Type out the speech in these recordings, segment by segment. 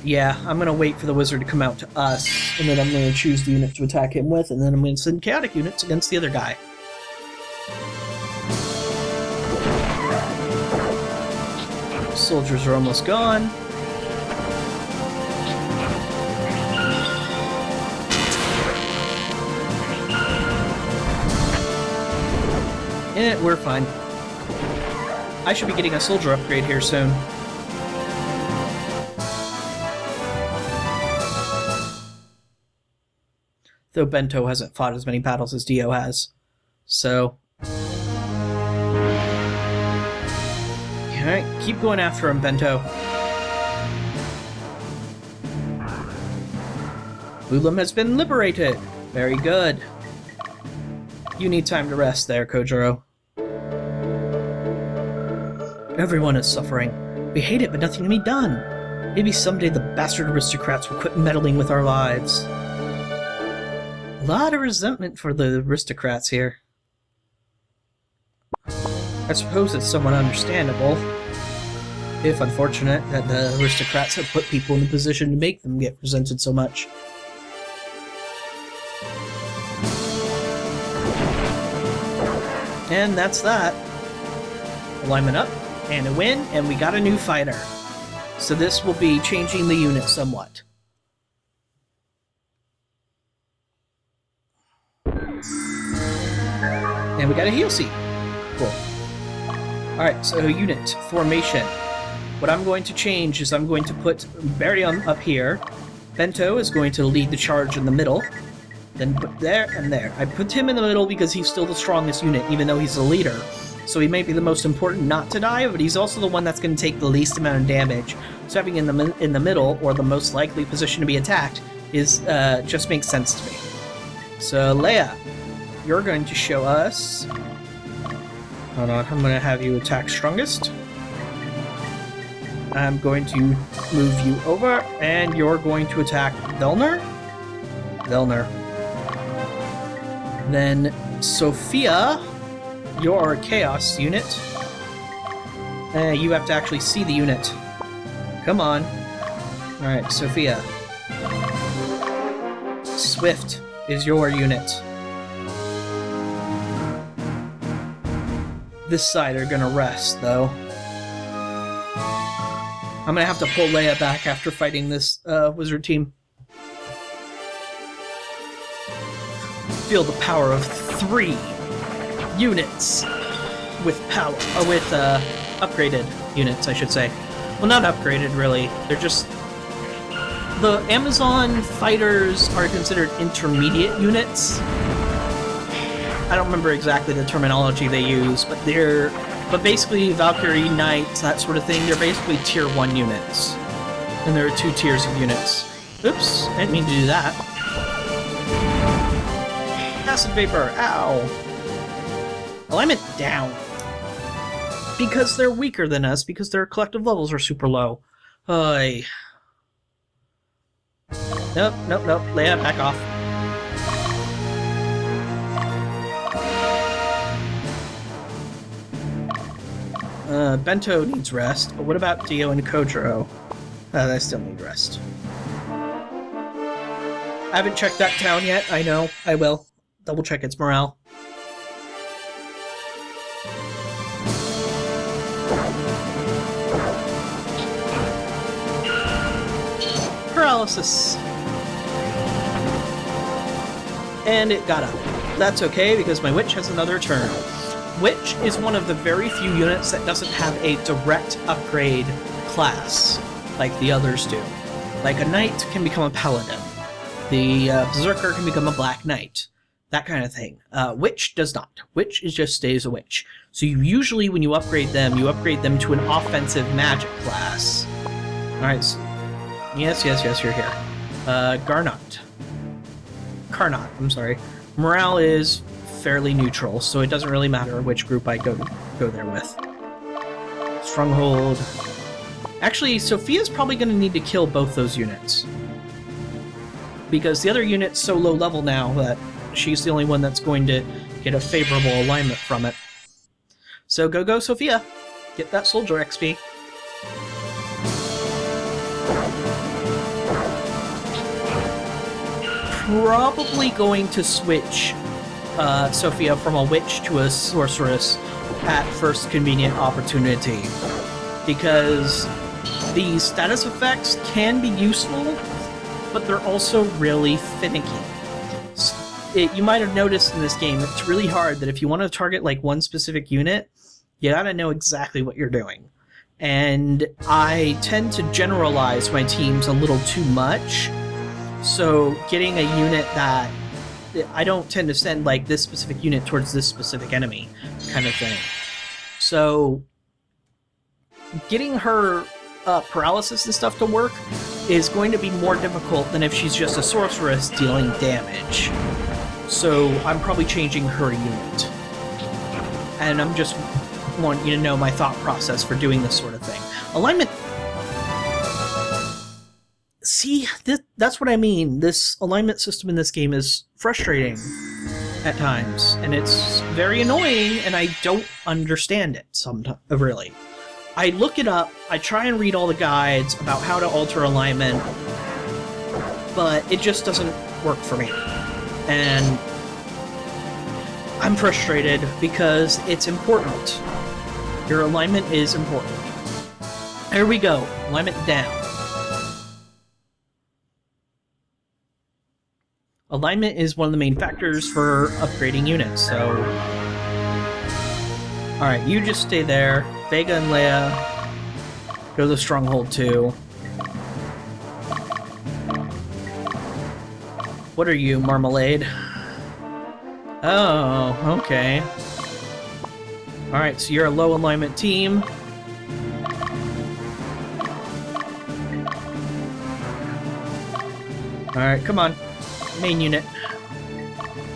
Yeah, I'm gonna wait for the wizard to come out to us, and then I'm gonna choose the unit to attack him with, and then I'm gonna send chaotic units against the other guy. Soldiers are almost gone. We're fine. I should be getting a soldier upgrade here soon. Though Bento hasn't fought as many battles as Dio has. So... Alright, keep going after him, Bento. Ulam has been liberated! Very good. You need time to rest there, Kojiro. Everyone is suffering. We hate it, but nothing can be done. Maybe someday the bastard aristocrats will quit meddling with our lives. A lot of resentment for the aristocrats here. I suppose it's somewhat understandable, if unfortunate, that the aristocrats have put people in the position to make them get resented so much. And that's that. Alignment up, and a win, and we got a new fighter. So this will be changing the unit somewhat. And we got a heal seat. Cool. Alright, so unit formation. What I'm going to change is I'm going to put Barium up here. Bento is going to lead the charge in the middle. Then put there and there. I put him in the middle because he's still the strongest unit, even though he's the leader. So he may be the most important not to die, but he's also the one that's going to take the least amount of damage. So having in the middle, or the most likely position to be attacked, is just makes sense to me. So Leia, you're going to show us... Hold on, I'm going to have you attack strongest. I'm going to move you over, and you're going to attack Velner. Then Sophia, your Chaos unit. You have to actually see the unit. Come on. Alright, Sophia. Swift is your unit. This side are gonna rest, though. I'm gonna have to pull Leia back after fighting this wizard team. Feel the power of 3 units with power, upgraded units, I should say. Well, not upgraded, really. They're just... The Amazon fighters are considered intermediate units. I don't remember exactly the terminology they use, but they're... But basically, Valkyrie, Knights, that sort of thing, they're basically tier 1 units. And there are 2 tiers of units. Oops, I didn't mean to do that. Acid Vapor, ow! Alignment down. Because they're weaker than us, because their collective levels are super low. Nope. Leia, back off. Bento needs rest, but what about Dio and Kojiro? They still need rest. I haven't checked that town yet, I know. I will. Double check its morale. Paralysis. And it got up. That's okay, because my witch has another turn. Witch is one of the very few units that doesn't have a direct upgrade class, like the others do. Like a knight can become a paladin. The berserker can become a black knight. That kind of thing. Witch does not. Witch just stays a witch. So you usually, when you upgrade them to an offensive magic class. Alright, so yes, you're here. Carnot, I'm sorry. Morale is fairly neutral, so it doesn't really matter which group I go there with. Stronghold. Actually, Sophia's probably going to need to kill both those units. Because the other unit's so low level now that she's the only one that's going to get a favorable alignment from it. So go, Sophia! Get that soldier XP. probably going to switch Sophia from a witch to a sorceress at first convenient opportunity, because the status effects can be useful, but they're also really finicky. You might have noticed in this game, it's really hard that if you want to target like one specific unit, you gotta know exactly what you're doing. And I tend to generalize my teams a little too much, so getting a unit that I don't tend to send like this specific unit towards this specific enemy kind of thing. So getting her paralysis and stuff to work is going to be more difficult than if she's just a sorceress dealing damage. So I'm probably changing her unit. And I'm just wanting you to know my thought process for doing this sort of thing. Alignment... See, that's what I mean. This alignment system in this game is frustrating at times, and it's very annoying, and I don't understand it sometimes, really. I look it up, I try and read all the guides about how to alter alignment, but it just doesn't work for me. And I'm frustrated because it's important. Your alignment is important. There we go. Alignment down. Alignment is one of the main factors for upgrading units, so... Alright, you just stay there. Vega and Leia, go to the Stronghold too. What are you, Marmalade? Oh, okay. Alright, so you're a low alignment team. Alright, come on. Main unit.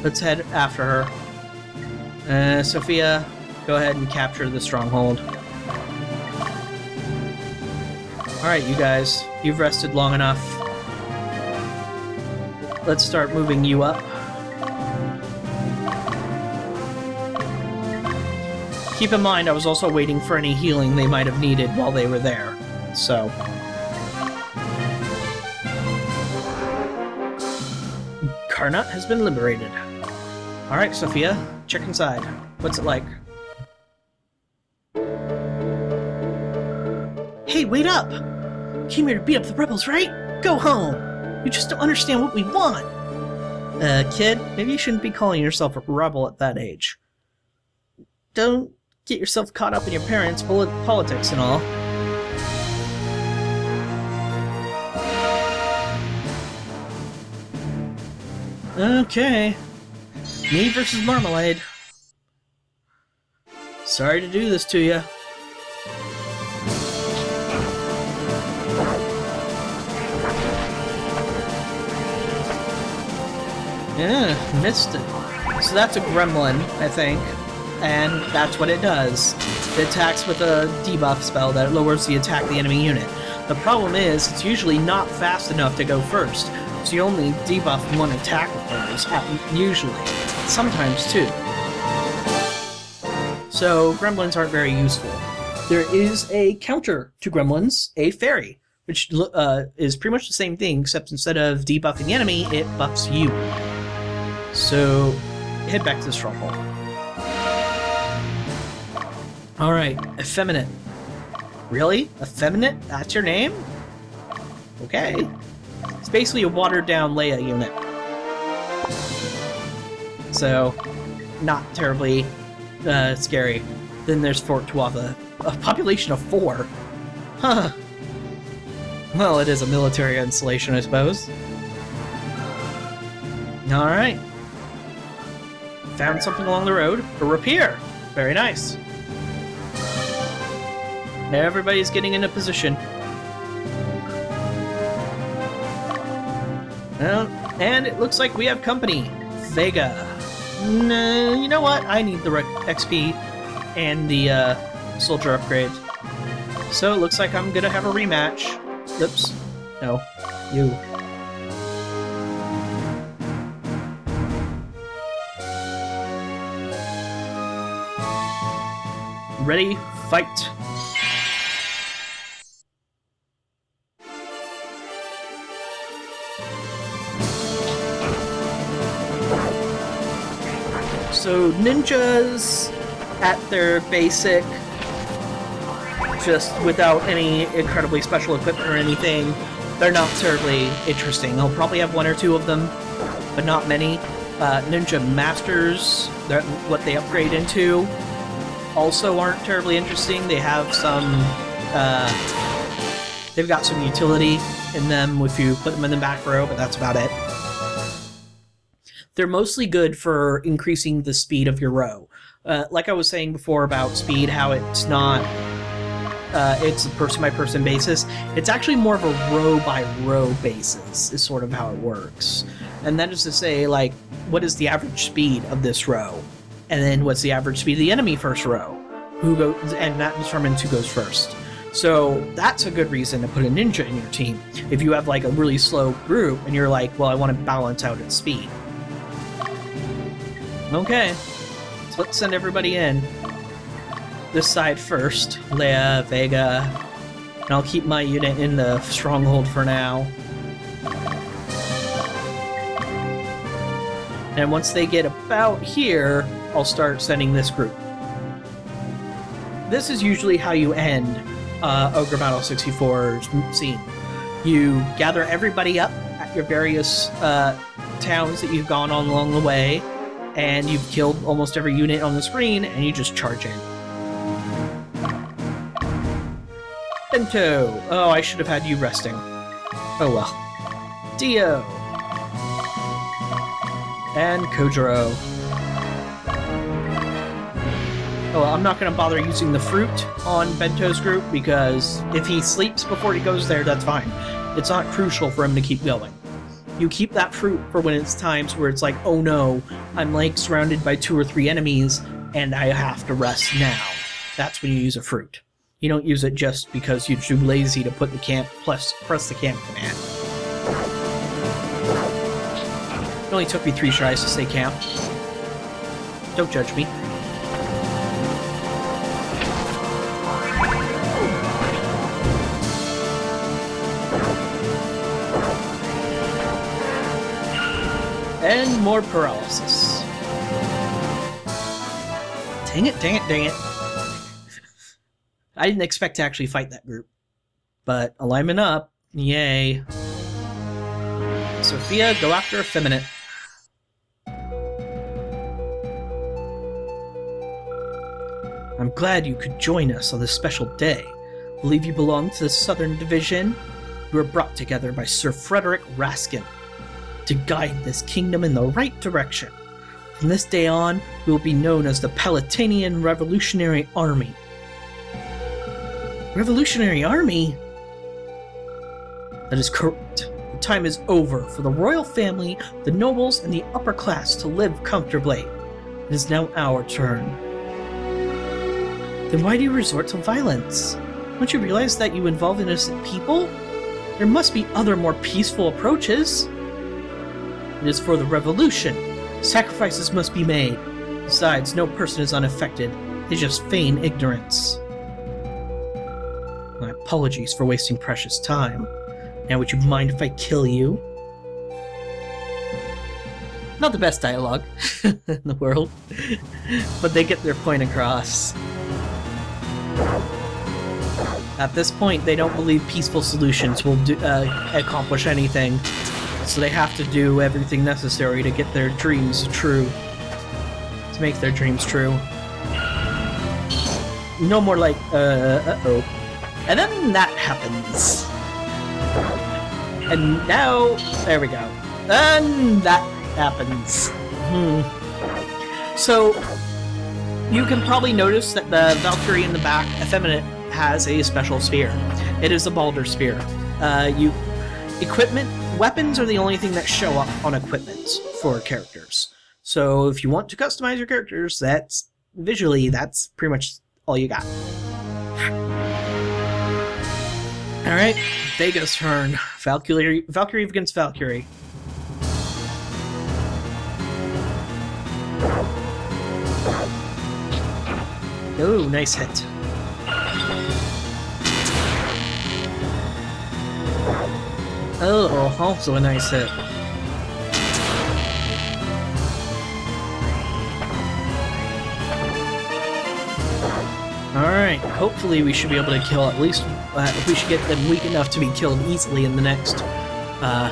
Let's head after her. Sophia, go ahead and capture the Stronghold. Alright, you guys. You've rested long enough. Let's start moving you up. Keep in mind, I was also waiting for any healing they might have needed while they were there. So... Karnat has been liberated. Alright, Sophia, check inside. What's it like? Hey, wait up! Came here to beat up the rebels, right? Go home! You just don't understand what we want! Kid, maybe you shouldn't be calling yourself a rebel at that age. Don't get yourself caught up in your parents' politics and all. Okay. Me versus Marmalade. Sorry to do this to you. Yeah, missed it. So that's a gremlin, I think. And that's what it does. It attacks with a debuff spell that lowers the attack of the enemy unit. The problem is, it's usually not fast enough to go first. So you only debuff one attack with those, usually. Sometimes two. So gremlins aren't very useful. There is a counter to gremlins, a fairy, which is pretty much the same thing, except instead of debuffing the enemy, it buffs you. So head back to the Stronghold. Alright, effeminate. Really? Effeminate? That's your name? Okay. It's basically a watered-down Leia unit. So, not terribly scary. Then there's Fort Tuatha. A population of 4. Huh. Well, it is a military installation, I suppose. Alright. Found something along the road. A rapier. Very nice. Everybody's getting into position. Well, and it looks like we have company. Vega. No, you know what? I need the XP and the soldier upgrade. So it looks like I'm gonna have a rematch. Oops. No. You. Ready, fight. So ninjas, at their basic, just without any incredibly special equipment or anything, they're not terribly interesting. I'll probably have one or two of them, but not many. Ninja Masters, what they upgrade into, also aren't terribly interesting. They have some, they've got some utility in them if you put them in the back row, but that's about it. They're mostly good for increasing the speed of your row. Like I was saying before about speed, how it's not, it's a person-by-person basis. It's actually more of a row-by-row basis, is sort of how it works. And that is to say, like, what is the average speed of this row? And then what's the average speed of the enemy first row? And that determines who goes first. So that's a good reason to put a ninja in your team. If you have, like, a really slow group, and you're like, well, I want to balance out its speed. Okay, so let's send everybody in. This side first, Leia, Vega, and I'll keep my unit in the stronghold for now. And once they get about here, I'll start sending this group. This is usually how you end Ogre Battle 64's scene. You gather everybody up at your various towns that you've gone on along the way, and you've killed almost every unit on the screen, and you just charge in. Bento! Oh, I should have had you resting. Oh well. Dio! And Kojiro. Oh, well, I'm not going to bother using the fruit on Bento's group, because if he sleeps before he goes there, that's fine. It's not crucial for him to keep going. You keep that fruit for when it's times where it's like, oh no, I'm like surrounded by 2 or 3 enemies, and I have to rest now. That's when you use a fruit. You don't use it just because you're too lazy to put the camp, press the camp command. It only took me 3 tries to say camp. Don't judge me. And more paralysis. Dang it, dang it, dang it. I didn't expect to actually fight that group. But alignment up, yay. Sophia, go after Effeminate. I'm glad you could join us on this special day. I believe you belong to the Southern Division. You were brought together by Sir Frederick Raskin to guide this kingdom in the right direction. From this day on, we will be known as the Palatinian Revolutionary Army. Revolutionary Army? That is correct. The time is over for the royal family, the nobles, and the upper class to live comfortably. It is now our turn. Then why do you resort to violence? Don't you realize that you involve innocent people? There must be other more peaceful approaches. It is for the revolution. Sacrifices must be made. Besides, no person is unaffected. They just feign ignorance. My apologies for wasting precious time. Now would you mind if I kill you? Not the best dialogue in the world, but they get their point across. At this point, they don't believe peaceful solutions will accomplish anything. So they have to do everything necessary to get their dreams true. To make their dreams true. No more like, uh-oh. And then that happens. And now, there we go. And that happens. So, you can probably notice that the Valkyrie in the back, Effeminate, has a special spear. It is a Balder spear. Weapons are the only thing that show up on equipment for characters. So if you want to customize your characters, that's pretty much all you got. Alright, Vega's turn. Valkyrie against Valkyrie. Oh, nice hit. Oh, also a nice hit. Alright, hopefully we should be able to kill at least... we should get them weak enough to be killed easily in the next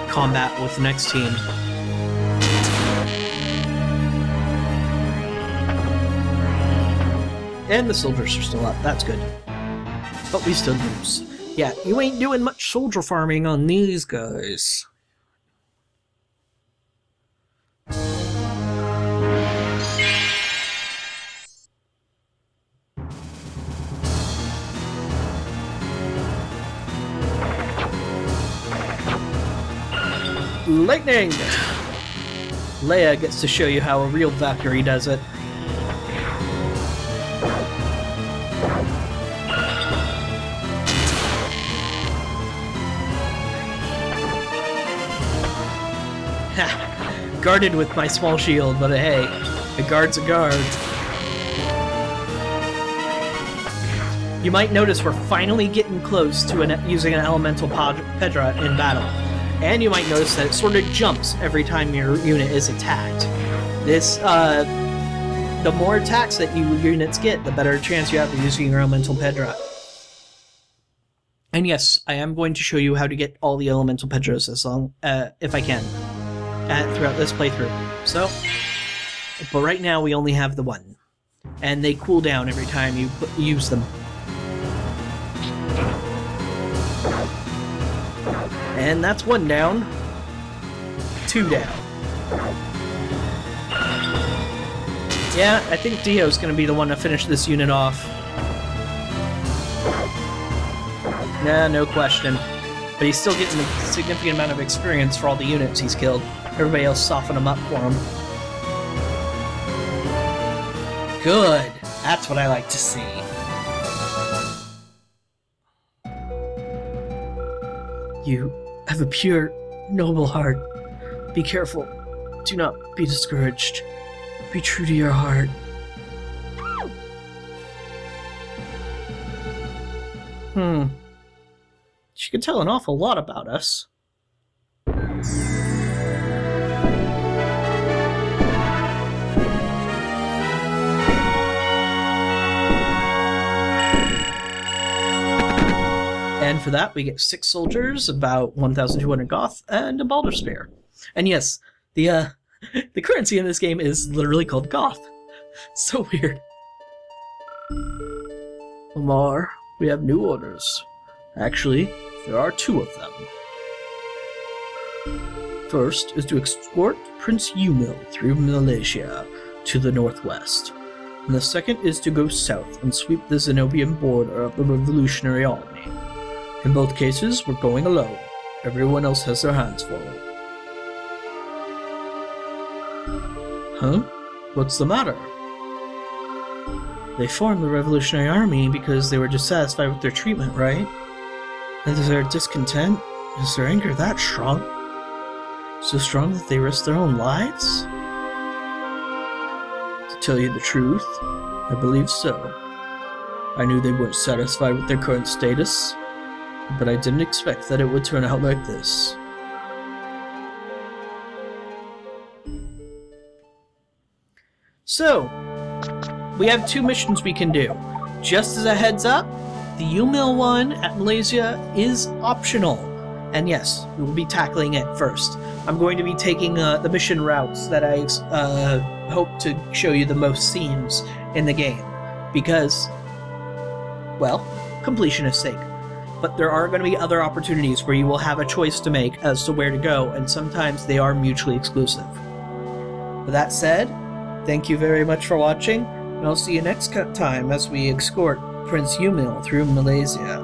combat with the next team. And the soldiers are still up, that's good. But we still lose. Yeah, you ain't doing much soldier farming on these guys. Lightning! Leia gets to show you how a real Valkyrie does it. Ha! Guarded with my small shield, but hey, a guard's a guard. You might notice we're finally getting close to using an elemental Pedra in battle. And you might notice that it sort of jumps every time your unit is attacked. This, the more attacks that your units get, the better chance you have of using your Elemental Pedra. And yes, I am going to show you how to get all the Elemental Pedras as long, if I can, throughout this playthrough. So, but right now we only have the one. And they cool down every time you use them. And that's one down. Two down. Yeah, I think Dio's gonna be the one to finish this unit off. Nah, no question. But he's still getting a significant amount of experience for all the units he's killed. Everybody else soften him up for him. Good. That's what I like to see. You have a pure, noble heart. Be careful. Do not be discouraged. Be true to your heart. She can tell an awful lot about us. And for that, we get 6 soldiers, about 1,200 goth, and a Balder Spear. And yes, the currency in this game is literally called goth. So weird. Lamar, we have new orders. Actually, there are 2 of them. First is to escort Prince Yumil through Malaysia to the northwest. And the second is to go south and sweep the Zenobian border of the Revolutionary Army. In both cases, we're going alone. Everyone else has their hands full. Huh? What's the matter? They formed the Revolutionary Army because they were dissatisfied with their treatment, right? And is their discontent? Is their anger that strong? So strong that they risk their own lives? To tell you the truth, I believe so. I knew they weren't satisfied with their current status, but I didn't expect that it would turn out like this. So, we have 2 missions we can do. Just as a heads up, the Yumil one at Malaysia is optional. And yes, we will be tackling it first. I'm going to be taking the mission routes that I hope to show you the most scenes in the game. Because, well, completionist's sake. But there are going to be other opportunities where you will have a choice to make as to where to go, and sometimes they are mutually exclusive. With that said, thank you very much for watching, and I'll see you next time as we escort Prince Yumil through Malaysia.